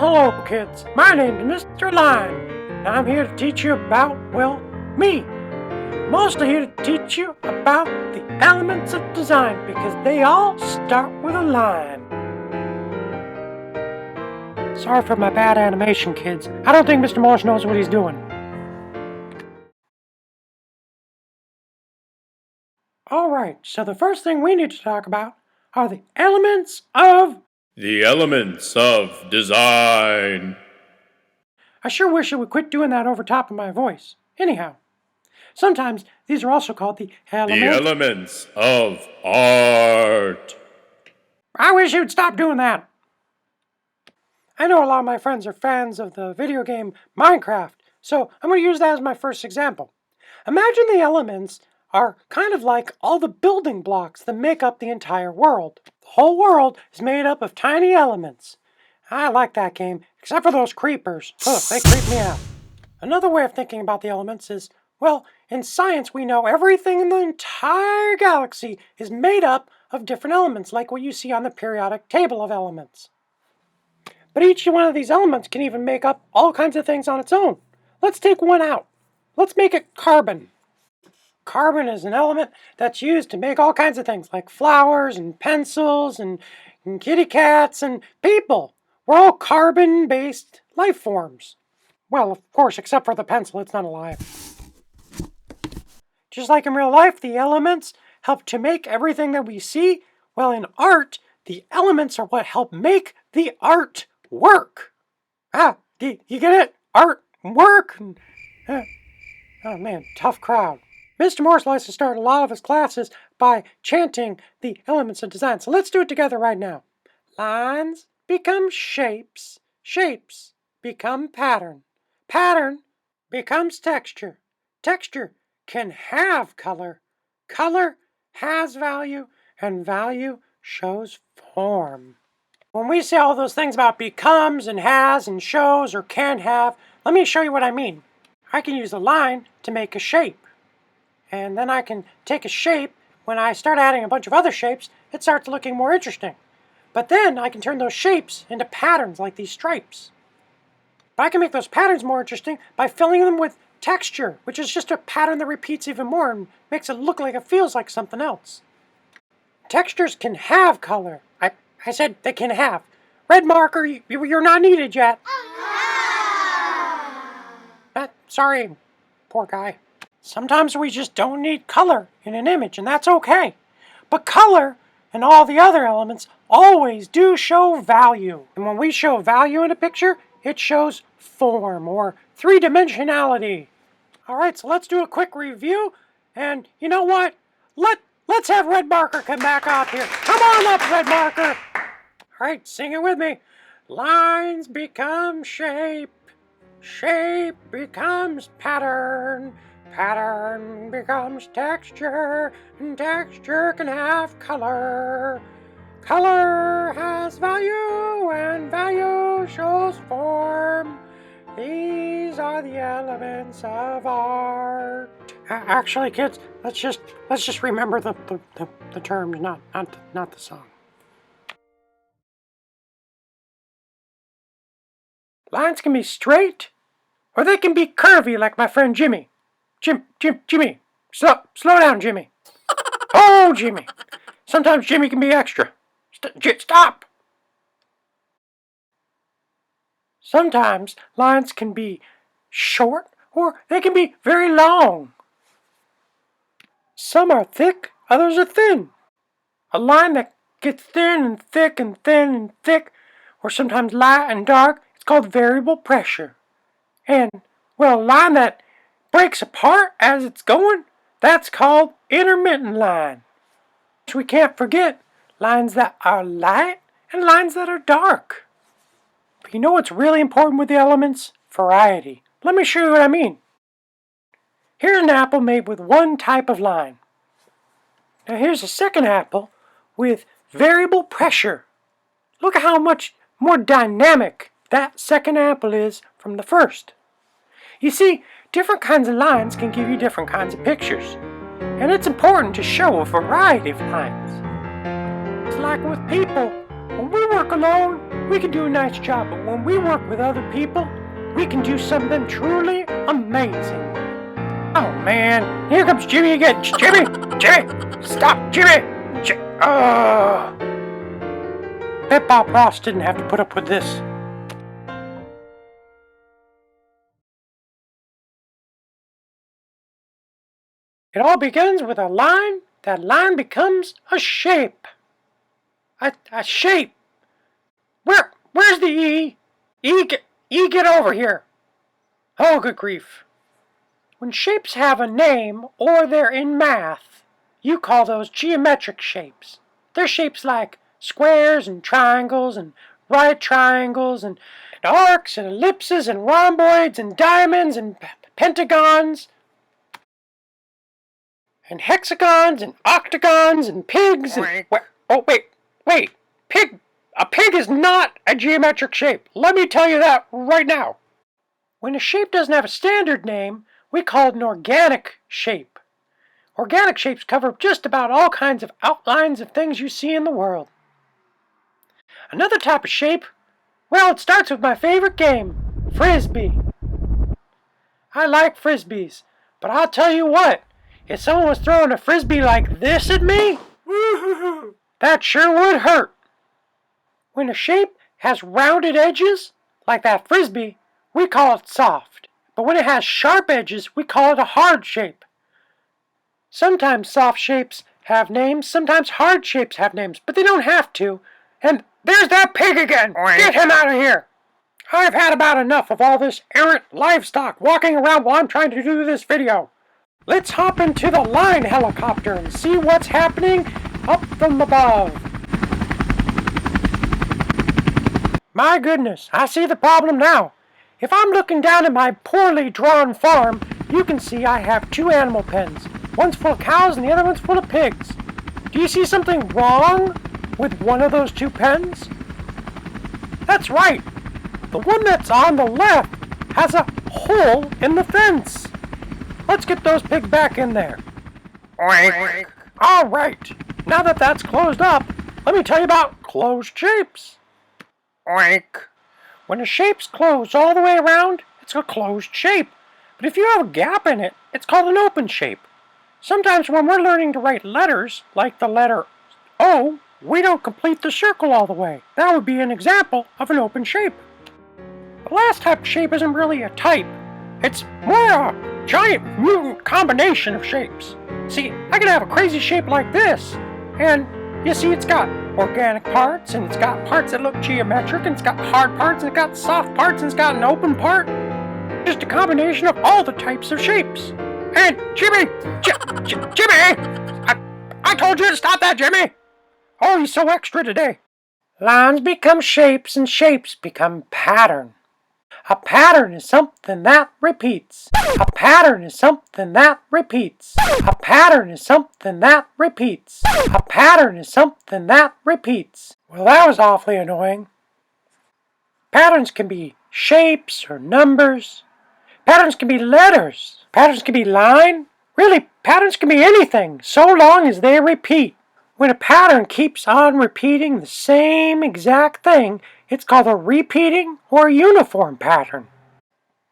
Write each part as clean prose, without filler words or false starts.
Hello, kids. My name is Mr. Line, and I'm here to teach you about, well, me. Mostly here to teach you about the elements of design because they all start with a line. Sorry for my bad animation, kids. I don't think Mr. Morse knows what he's doing. Alright, so the first thing we need to talk about are the elements of design. I sure wish it would quit doing that over top of my voice. Anyhow, sometimes these are also called the elements of art. I wish you would stop doing that. I know a lot of my friends are fans of the video game Minecraft, so I'm going to use that as my first example. Imagine the elements are kind of like all the building blocks that make up the entire world. The whole world is made up of tiny elements. I like that game, except for those creepers. Ugh, they creep me out. Another way of thinking about the elements is, well, in science we know everything in the entire galaxy is made up of different elements, like what you see on the periodic table of elements. But each one of these elements can even make up all kinds of things on its own. Let's take one out. Let's make it carbon. Carbon is an element that's used to make all kinds of things, like flowers and pencils and kitty cats and people. We're all carbon-based life forms. Well, of course, except for the pencil, it's not alive. Just like in real life, the elements help to make everything that we see. Well, in art, the elements are what help make the art work. You get it? Art, work. Oh man, tough crowd. Mr. Morse likes to start a lot of his classes by chanting the elements of design. So let's do it together right now. Lines become shapes. Shapes become pattern. Pattern becomes texture. Texture can have color. Color has value, and value shows form. When we say all those things about becomes and has and shows or can have, let me show you what I mean. I can use a line to make a shape. And then I can take a shape. When I start adding a bunch of other shapes, it starts looking more interesting. But then I can turn those shapes into patterns like these stripes. But I can make those patterns more interesting by filling them with texture, which is just a pattern that repeats even more and makes it look like it feels like something else. Textures can have color. I said they can have. Red marker, you're not needed yet. Sorry, poor guy. Sometimes we just don't need color in an image, and that's okay. But color and all the other elements always do show value. And when we show value in a picture, it shows form or three-dimensionality. Alright, so let's do a quick review. And you know what? Let's have Red Marker come back up here. Come on up, Red Marker. Alright, sing it with me. Lines become shape. Shape becomes pattern. Pattern becomes texture. And texture can have color. Color has value, and value shows form. These are the elements of art. Actually, kids, let's just remember the terms, not the song. Lines can be straight, or they can be curvy, like my friend Jimmy. Jimmy, slow down, Jimmy. Oh, Jimmy. Sometimes Jimmy can be extra. Stop! Sometimes lines can be short, or they can be very long. Some are thick, others are thin. A line that gets thin and thick and thin and thick, or sometimes light and dark, it's called variable pressure. And, well, a line that breaks apart as it's going, that's called intermittent line. So we can't forget lines that are light and lines that are dark. But you know what's really important with the elements? Variety. Let me show you what I mean. Here's an apple made with one type of line. Now here's a second apple with variable pressure. Look at how much more dynamic that second apple is from the first. You see, different kinds of lines can give you different kinds of pictures. And it's important to show a variety of lines. It's like with people. When we work alone, we can do a nice job, but when we work with other people, we can do something truly amazing. Oh man, here comes Jimmy again. Jimmy! Stop, Jimmy! Bet Bob Ross didn't have to put up with this. It all begins with a line. That line becomes a shape. A shape. Where's the E? Get over here. Oh, good grief. When shapes have a name or they're in math, you call those geometric shapes. They're shapes like squares and triangles and right triangles and arcs and ellipses and rhomboids and diamonds and pentagons and hexagons and octagons and pigs and... Wait. A pig is not a geometric shape. Let me tell you that right now. When a shape doesn't have a standard name, we call it an organic shape. Organic shapes cover just about all kinds of outlines of things you see in the world. Another type of shape, well, it starts with my favorite game, Frisbee. I like Frisbees, but I'll tell you what, if someone was throwing a Frisbee like this at me, that sure would hurt. When a shape has rounded edges, like that Frisbee, we call it soft. But when it has sharp edges, we call it a hard shape. Sometimes soft shapes have names, sometimes hard shapes have names, but they don't have to. And there's that pig again! Get him out of here! I've had about enough of all this errant livestock walking around while I'm trying to do this video. Let's hop into the line helicopter and see what's happening up from above. My goodness, I see the problem now. If I'm looking down at my poorly drawn farm, you can see I have two animal pens. One's full of cows and the other one's full of pigs. Do you see something wrong with one of those two pens? That's right. The one that's on the left has a hole in the fence. Let's get those pigs back in there. Oink. All right. Now that that's closed up, let me tell you about closed shapes. Oink. When a shape's closed all the way around, it's a closed shape. But if you have a gap in it, it's called an open shape. Sometimes when we're learning to write letters, like the letter O, we don't complete the circle all the way. That would be an example of an open shape. The last type of shape isn't really a type. It's more a giant mutant combination of shapes. See, I can have a crazy shape like this, and you see it's got organic parts, and it's got parts that look geometric, and it's got hard parts, and it's got soft parts, and it's got an open part. Just a combination of all the types of shapes. And Jimmy! I told you to stop that, Jimmy! Oh, he's so extra today. Lines become shapes, and shapes become pattern. A pattern is something that repeats. A pattern is something that repeats. A pattern is something that repeats. A pattern is something that repeats. Well, that was awfully annoying. Patterns can be shapes or numbers. Patterns can be letters. Patterns can be line. Really, patterns can be anything, so long as they repeat. When a pattern keeps on repeating the same exact thing, it's called a repeating or a uniform pattern.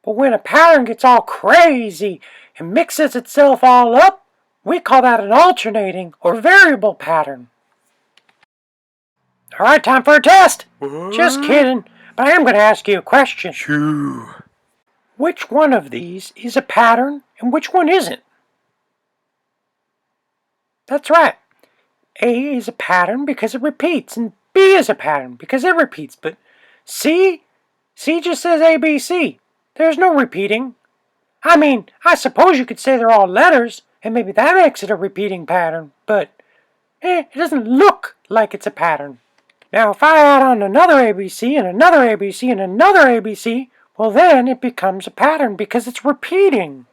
But when a pattern gets all crazy and mixes itself all up, we call that an alternating or variable pattern. Alright, time for a test! Just kidding, but I am going to ask you a question. Shoo. Which one of these is a pattern and which one isn't? That's right. A is a pattern because it repeats, and B is a pattern because it repeats, but C just says ABC. There's no repeating. I mean, I suppose you could say they're all letters, and maybe that makes it a repeating pattern, but it doesn't look like it's a pattern. Now, if I add on another ABC and another ABC and another ABC, well then it becomes a pattern because it's repeating.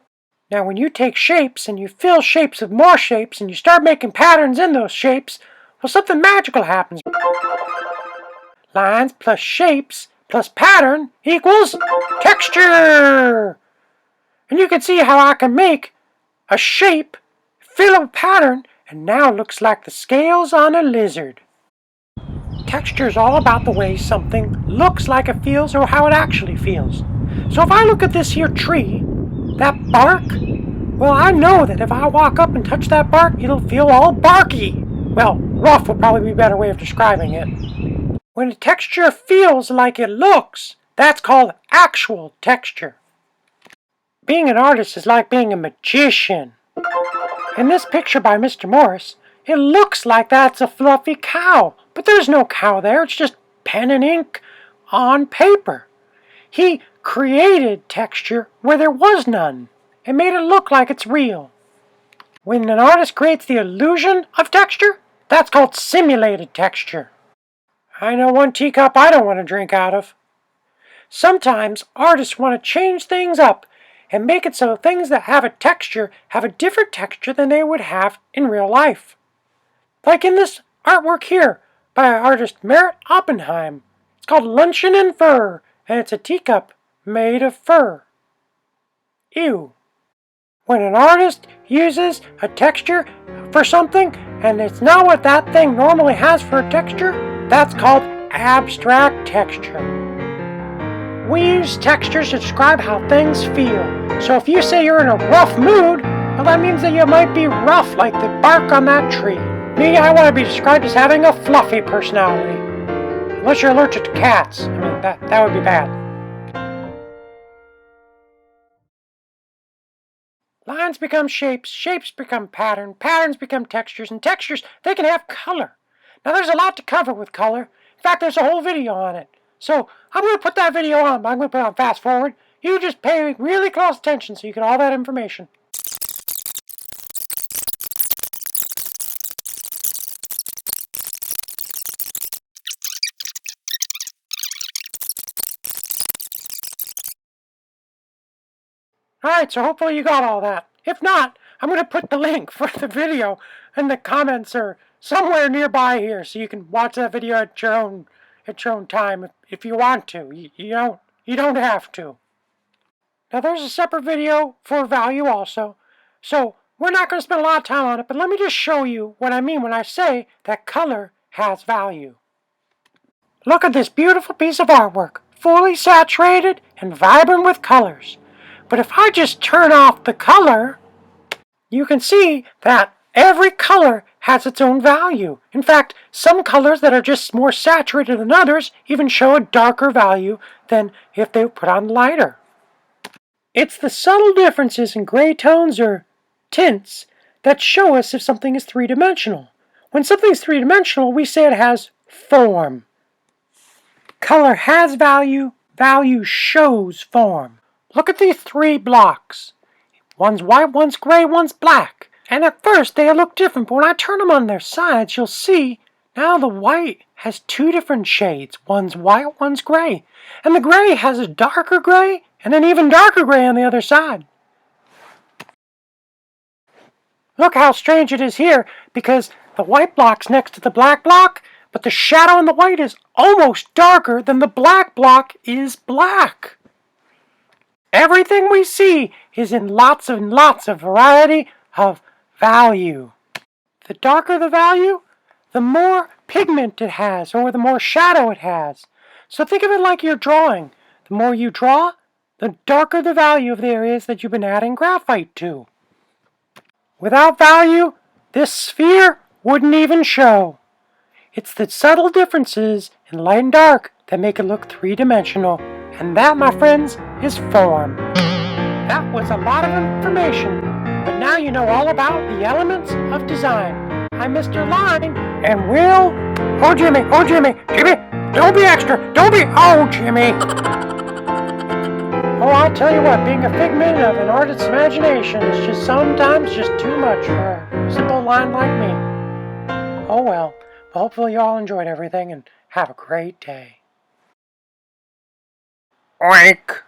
Now, when you take shapes and you fill shapes with more shapes and you start making patterns in those shapes, well, something magical happens. Lines plus shapes plus pattern equals texture. And you can see how I can make a shape, fill a pattern, and now it looks like the scales on a lizard. Texture is all about the way something looks like it feels or how it actually feels. So if I look at this here tree, that bark, well, I know that if I walk up and touch that bark, it'll feel all barky. Well, rough would probably be a better way of describing it. When a texture feels like it looks, that's called actual texture. Being an artist is like being a magician. In this picture by Mr. Morris, it looks like that's a fluffy cow, but there's no cow there, it's just pen and ink on paper. He created texture where there was none and made it look like it's real. When an artist creates the illusion of texture, that's called simulated texture. I know one teacup I don't want to drink out of. Sometimes artists want to change things up and make it so things that have a texture have a different texture than they would have in real life. Like in this artwork here by artist Merritt Oppenheim. It's called Luncheon in Fur, and it's a teacup made of fur. Ew. When an artist uses a texture for something and it's not what that thing normally has for a texture, that's called abstract texture. We use textures to describe how things feel. So if you say you're in a rough mood, well, that means that you might be rough like the bark on that tree. Me, I want to be described as having a fluffy personality. Unless you're allergic to cats. I mean, that would be bad. Lines become shapes, shapes become patterns become textures, and textures, they can have color. Now there's a lot to cover with color. In fact, there's a whole video on it. So I'm going to put that video on, but I'm going to put it on fast forward. You just pay really close attention so you get all that information. Alright, so hopefully you got all that. If not, I'm going to put the link for the video in the comments or somewhere nearby here so you can watch that video at your own time if you want to. You don't have to. Now there's a separate video for value also, so we're not going to spend a lot of time on it, but let me just show you what I mean when I say that color has value. Look at this beautiful piece of artwork, fully saturated and vibrant with colors. But if I just turn off the color, you can see that every color has its own value. In fact, some colors that are just more saturated than others even show a darker value than if they were put on lighter. It's the subtle differences in gray tones or tints that show us if something is three-dimensional. When something's three-dimensional, we say it has form. Color has value, value shows form. Look at these three blocks. One's white, one's gray, one's black. And at first they look different, but when I turn them on their sides, you'll see now the white has two different shades. One's white, one's gray. And the gray has a darker gray and an even darker gray on the other side. Look how strange it is here, because the white block's next to the black block, but the shadow in the white is almost darker than the black block is black. Everything we see is in lots and lots of variety of value. The darker the value, the more pigment it has, or the more shadow it has. So think of it like you're drawing. The more you draw, the darker the value of the areas that you've been adding graphite to. Without value, this sphere wouldn't even show. It's the subtle differences in light and dark that make it look three-dimensional. And that, my friends, is form. That was a lot of information, but now you know all about the elements of design. I'm Mr. Line, and we'll... Oh, Jimmy, don't be extra, oh, Jimmy. Oh, I'll tell you what, being a figment of an artist's imagination is just sometimes just too much for a simple line like me. Oh well, hopefully you all enjoyed everything, and have a great day. Oink.